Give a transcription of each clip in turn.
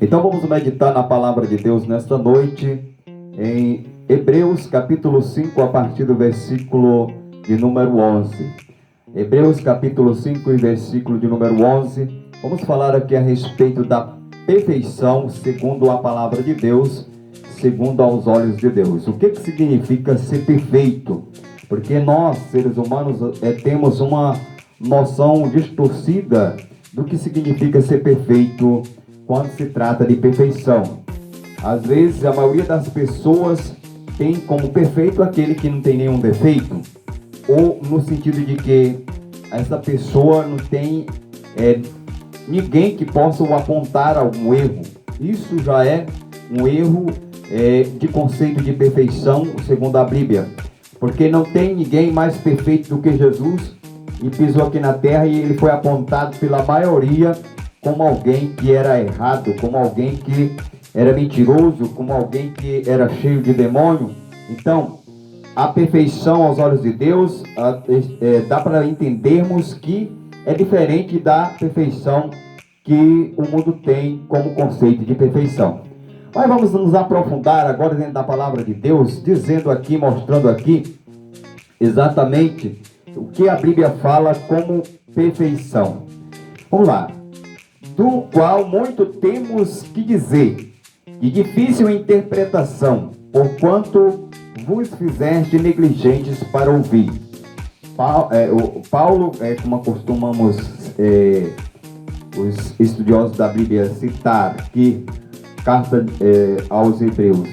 Então vamos meditar na palavra de Deus nesta noite, em Hebreus capítulo 5, a partir do versículo de número 11. Hebreus capítulo 5 e versículo de número 11. Vamos falar aqui a respeito da perfeição segundo a palavra de Deus, segundo aos olhos de Deus. O que significa ser perfeito? Porque nós, seres humanos, temos uma noção distorcida do que significa ser perfeito quando se trata de perfeição. Às vezes, a maioria das pessoas tem como perfeito aquele que não tem nenhum defeito, ou no sentido de que essa pessoa não tem ninguém que possa o apontar algum erro. Isso já é um erro de conceito de perfeição, segundo a Bíblia. Porque não tem ninguém mais perfeito do que Jesus, e pisou aqui na terra e ele foi apontado pela maioria como alguém que era errado, como alguém que era mentiroso, como alguém que era cheio de demônio. Então, a perfeição aos olhos de Deus, dá para entendermos que é diferente da perfeição que o mundo tem como conceito de perfeição. Mas vamos nos aprofundar agora dentro da palavra de Deus, dizendo aqui, mostrando aqui exatamente o que a Bíblia fala como perfeição. Vamos lá. Do qual muito temos que dizer, de difícil interpretação, porquanto vos fizeste negligentes para ouvir. Paulo, como acostumamos os estudiosos da Bíblia citar, que carta aos Hebreus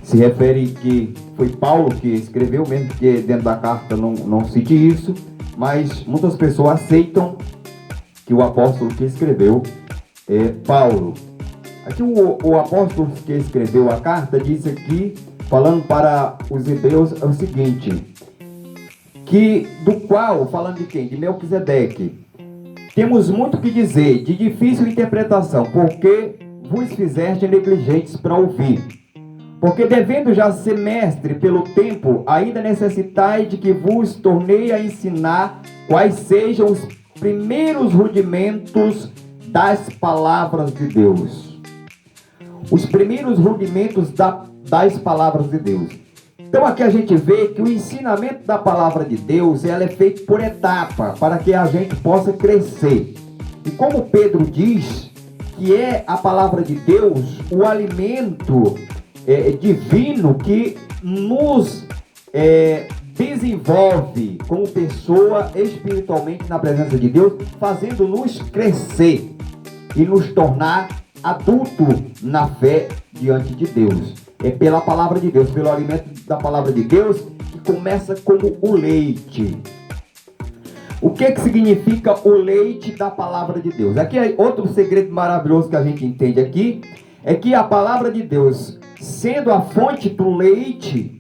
se refere que foi Paulo que escreveu, mesmo que dentro da carta não cite isso, mas muitas pessoas aceitam que o apóstolo que escreveu é Paulo. Aqui o apóstolo que escreveu a carta diz aqui, falando para os hebreus, é o seguinte, que do qual, falando de quem? De Melquisedeque, temos muito que dizer, de difícil interpretação, porque vos fizeste negligentes para ouvir. Porque devendo já ser mestre pelo tempo, ainda necessitais de que vos tornei a ensinar quais sejam os primeiros rudimentos das palavras de Deus. Os primeiros rudimentos das palavras de Deus. Então aqui a gente vê que o ensinamento da palavra de Deus, ela é feito por etapa, para que a gente possa crescer. E como Pedro diz, que é a palavra de Deus, o alimento divino que nos desenvolve como pessoa espiritualmente na presença de Deus, fazendo-nos crescer e nos tornar adulto na fé diante de Deus. É pela palavra de Deus, pelo alimento da palavra de Deus, que começa como o leite. O que significa o leite da palavra de Deus? Aqui é outro segredo maravilhoso que a gente entende aqui, é que a palavra de Deus, sendo a fonte do leite,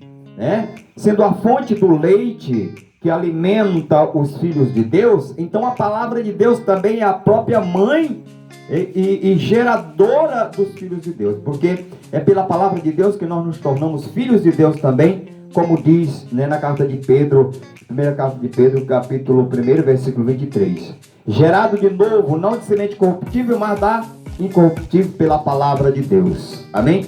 sendo a fonte do leite que alimenta os filhos de Deus, então a palavra de Deus também é a própria mãe e geradora dos filhos de Deus, porque é pela palavra de Deus que nós nos tornamos filhos de Deus também, como diz na carta de Pedro, primeira carta de Pedro, capítulo 1, versículo 23. Gerado de novo, não de semente corruptível, mas da incorruptível pela palavra de Deus. Amém?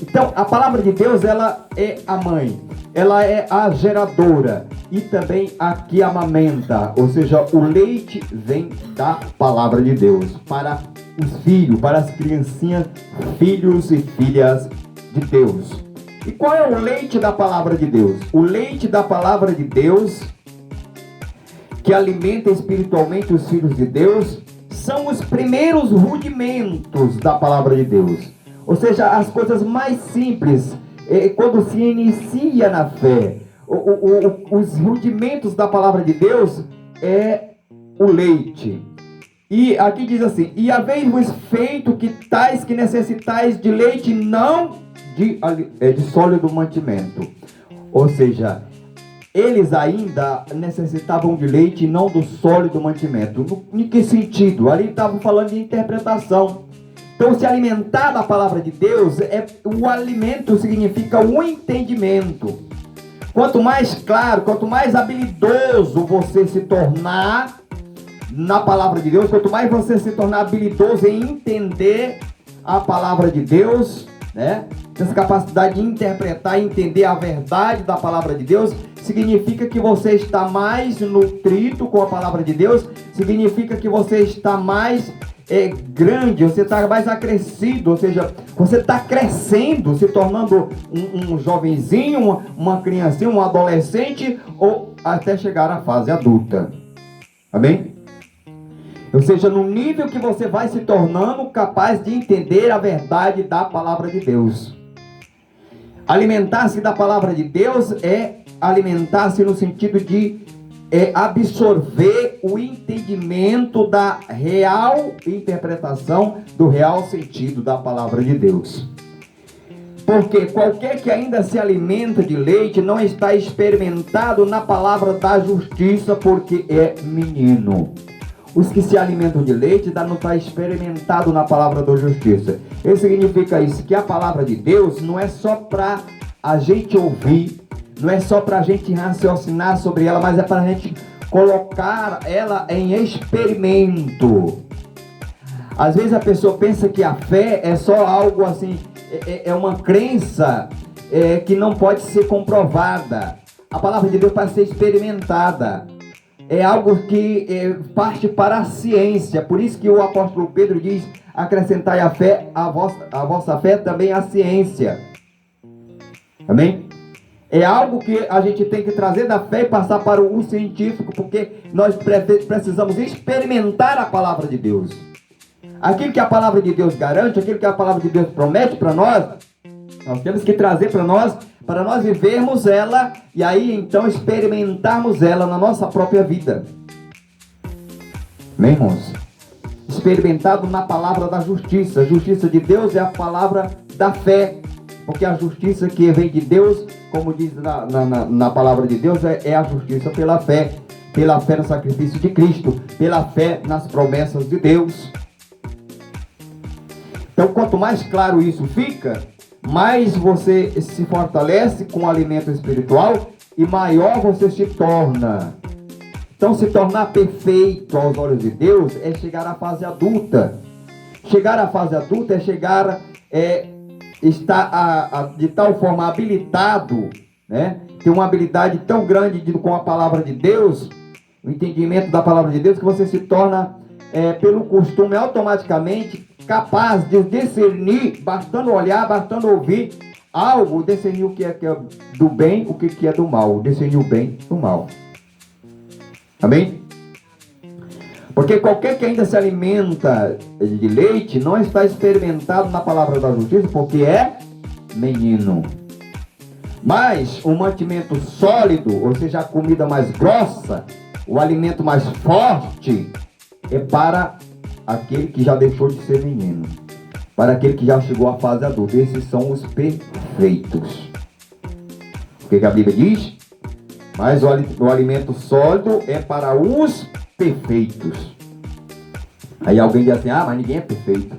Então, a palavra de Deus, ela é a mãe, ela é a geradora e também a que amamenta, ou seja, o leite vem da palavra de Deus para os filhos, para as criancinhas, filhos e filhas de Deus. E qual é o leite da palavra de Deus? O leite da palavra de Deus, que alimenta espiritualmente os filhos de Deus, são os primeiros rudimentos da palavra de Deus. Ou seja, as coisas mais simples, quando se inicia na fé, os rudimentos da palavra de Deus é o leite. E aqui diz assim, e haveis-vos feito que tais que necessitais de leite, não de sólido mantimento. Ou seja, eles ainda necessitavam de leite e não do sólido mantimento. Em que sentido? Ali estavam falando de interpretação. Então, se alimentar da palavra de Deus, o alimento significa o entendimento. Quanto mais claro, quanto mais habilidoso você se tornar na palavra de Deus, quanto mais você se tornar habilidoso em entender a palavra de Deus, né? Essa capacidade de interpretar e entender a verdade da palavra de Deus, significa que você está mais nutrido com a palavra de Deus, significa que você está mais grande, você está mais acrescido, ou seja, você está crescendo, se tornando um jovenzinho, uma criancinha, um adolescente, ou até chegar à fase adulta. Amém? Ou seja, no nível que você vai se tornando capaz de entender a verdade da palavra de Deus. Alimentar-se da palavra de Deus é alimentar-se no sentido de absorver o entendimento da real interpretação, do real sentido da palavra de Deus. Porque qualquer que ainda se alimenta de leite não está experimentado na palavra da justiça, porque é menino. Os que se alimentam de leite não está experimentado na palavra da justiça. Isso significa isso, que a palavra de Deus não é só para a gente ouvir, não é só para a gente raciocinar sobre ela, mas é para a gente colocar ela em experimento. Às vezes a pessoa pensa que a fé é só algo assim, é uma crença que não pode ser comprovada. A palavra de Deus pode ser experimentada. É algo que parte para a ciência. Por isso que o apóstolo Pedro diz: acrescentai a fé, a vossa fé também a ciência. Amém? É algo que a gente tem que trazer da fé e passar para o científico, porque nós precisamos experimentar a palavra de Deus. Aquilo que a palavra de Deus garante, aquilo que a palavra de Deus promete para nós temos que trazer para nós vivermos ela, e aí então experimentarmos ela na nossa própria vida. Amém, irmãos? Experimentado na palavra da justiça. A justiça de Deus é a palavra da fé, porque a justiça que vem de Deus, como diz na palavra de Deus, é a justiça pela fé no sacrifício de Cristo, pela fé nas promessas de Deus. Então, quanto mais claro isso fica, mais você se fortalece com o alimento espiritual e maior você se torna. Então, se tornar perfeito aos olhos de Deus é chegar à fase adulta. Chegar à fase adulta é chegar, estar de tal forma habilitado, né? Ter uma habilidade tão grande com a palavra de Deus, o entendimento da palavra de Deus, que você se torna, pelo costume, automaticamente capaz de discernir, bastando olhar, bastando ouvir algo, discernir o que é do bem, o que é do mal, discernir o bem do mal. Amém? Porque qualquer que ainda se alimenta de leite não está experimentado na palavra da justiça, porque é menino. Mas o mantimento sólido, ou seja, a comida mais grossa, o alimento mais forte, é para aquele que já deixou de ser menino, para aquele que já chegou à fase adulta. Esses são os perfeitos. O que a Bíblia diz? Mas o alimento sólido é para os perfeitos. Aí alguém diz assim: mas ninguém é perfeito.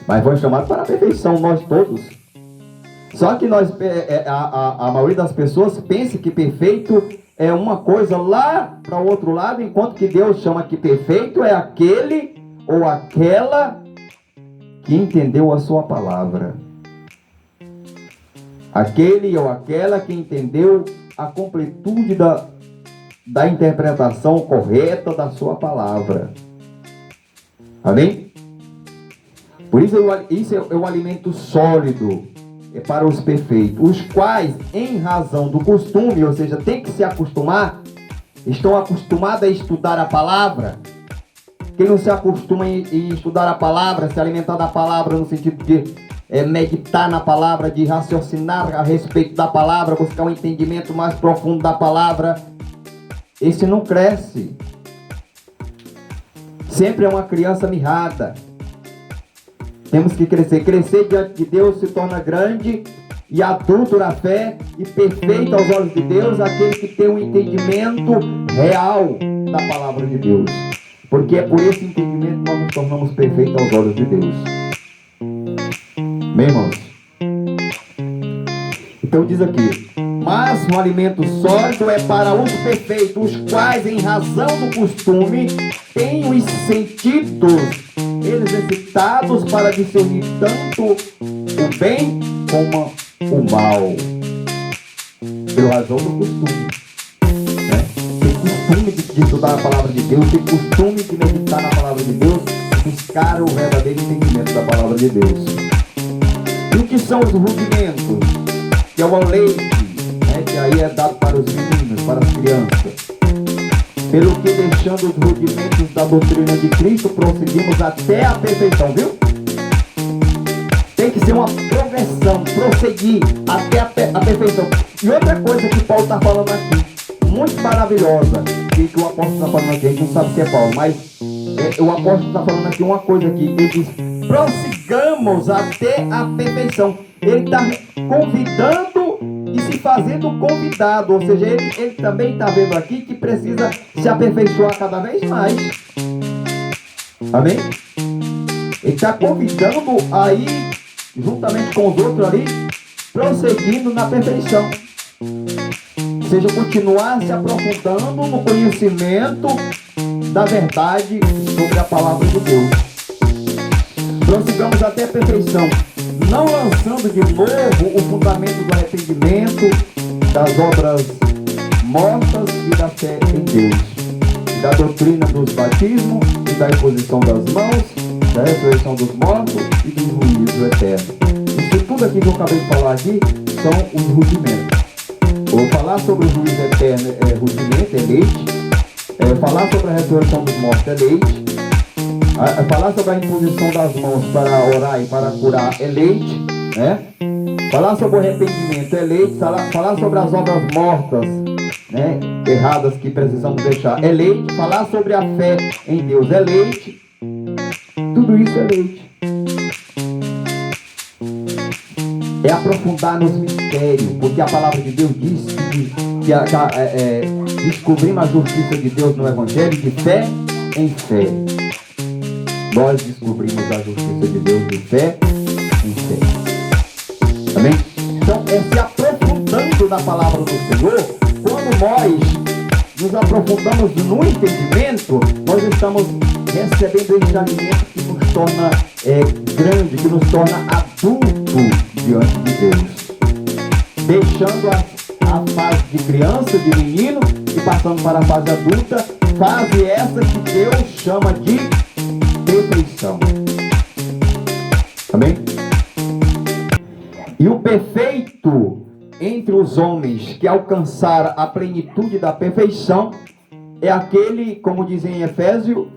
Mas vamos chamar para a perfeição nós todos. Só que a maioria das pessoas pensa que perfeito é uma coisa lá para o outro lado, enquanto que Deus chama que perfeito é aquele ou aquela que entendeu a sua palavra. Aquele ou aquela que entendeu a completude da interpretação correta da sua palavra. Amém? Por isso, isso é o alimento sólido, é para os perfeitos, os quais, em razão do costume, ou seja, tem que se acostumar, estão acostumados a estudar a palavra. Quem não se acostuma em estudar a palavra, se alimentar da palavra no sentido de meditar na palavra, de raciocinar a respeito da palavra, buscar um entendimento mais profundo da palavra, esse não cresce. Sempre é uma criança mirrada. Temos que crescer. Crescer diante de Deus se torna grande e adulto na fé e perfeito aos olhos de Deus, aquele que tem um entendimento real da palavra de Deus. Porque é por esse entendimento que nós nos tornamos perfeitos aos olhos de Deus. Bem, irmãos? Então diz aqui: mas o alimento sólido é para os perfeitos, os quais, em razão do costume, têm os sentidos exercitados para discernir tanto o bem como o mal, pela razão do costume, né? Tem costume de estudar a palavra de Deus, tem costume de meditar na palavra de Deus, buscar o verdadeiro entendimento da palavra de Deus. E o que são os rudimentos? Que é o leite, né? Que aí é dado para os meninos, para as crianças. Pelo que, deixando os rudimentos da doutrina de Cristo, prosseguimos até a perfeição, viu? Tem que ser uma progressão, prosseguir até a perfeição. E outra coisa que Paulo está falando aqui, muito maravilhosa, que o apóstolo está falando aqui, a gente não sabe se é Paulo, mas o apóstolo está falando aqui uma coisa aqui, ele diz, prossigamos até a perfeição. Ele está convidando e se fazendo convidado, ou seja, ele também está vendo aqui que precisa se aperfeiçoar cada vez mais. Amém? Ele está convidando aí, juntamente com os outros ali, prosseguindo na perfeição. Ou seja, continuar se aprofundando no conhecimento da verdade sobre a palavra de Deus. Prossigamos até a perfeição, não lançando de novo o fundamento do arrependimento, das obras mortas e da fé em Deus, da doutrina dos batismos e da imposição das mãos, da ressurreição dos mortos e do juízo eterno. Isso tudo aqui que eu acabei de falar aqui são os rudimentos. Eu vou falar sobre o juízo eterno é rudimento, é leite. Falar sobre a ressurreição dos mortos é leite. Falar sobre a imposição das mãos para orar e para curar é leite, né? Falar sobre o arrependimento é leite. Falar sobre as obras mortas, né, erradas que precisamos deixar é leite. Falar sobre a fé em Deus é leite. Tudo isso é leite. É aprofundar nos mistérios, porque a palavra de Deus diz que descobrimos a justiça de Deus no Evangelho de fé em fé. Nós descobrimos a justiça de Deus de fé em fé. Amém? Então, se aprofundando na palavra do Senhor, quando nós nos aprofundamos no entendimento, nós estamos recebendo esse alimento que nos torna grande, que nos torna adulto diante de Deus. Deixando a fase de criança, de menino, e passando para a fase adulta, fase essa que Deus chama de perfeição. Amém? E o perfeito entre os homens que alcançar a plenitude da perfeição é aquele, como dizem em Efésio,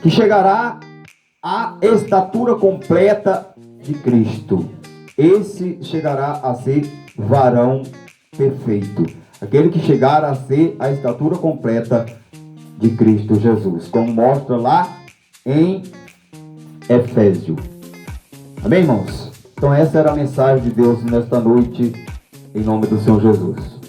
que chegará à estatura completa de Cristo. Esse chegará a ser varão perfeito. Aquele que chegar a ser a estatura completa de Cristo Jesus, como mostra lá em Efésio. Amém, irmãos? Então essa era a mensagem de Deus nesta noite, em nome do Senhor Jesus.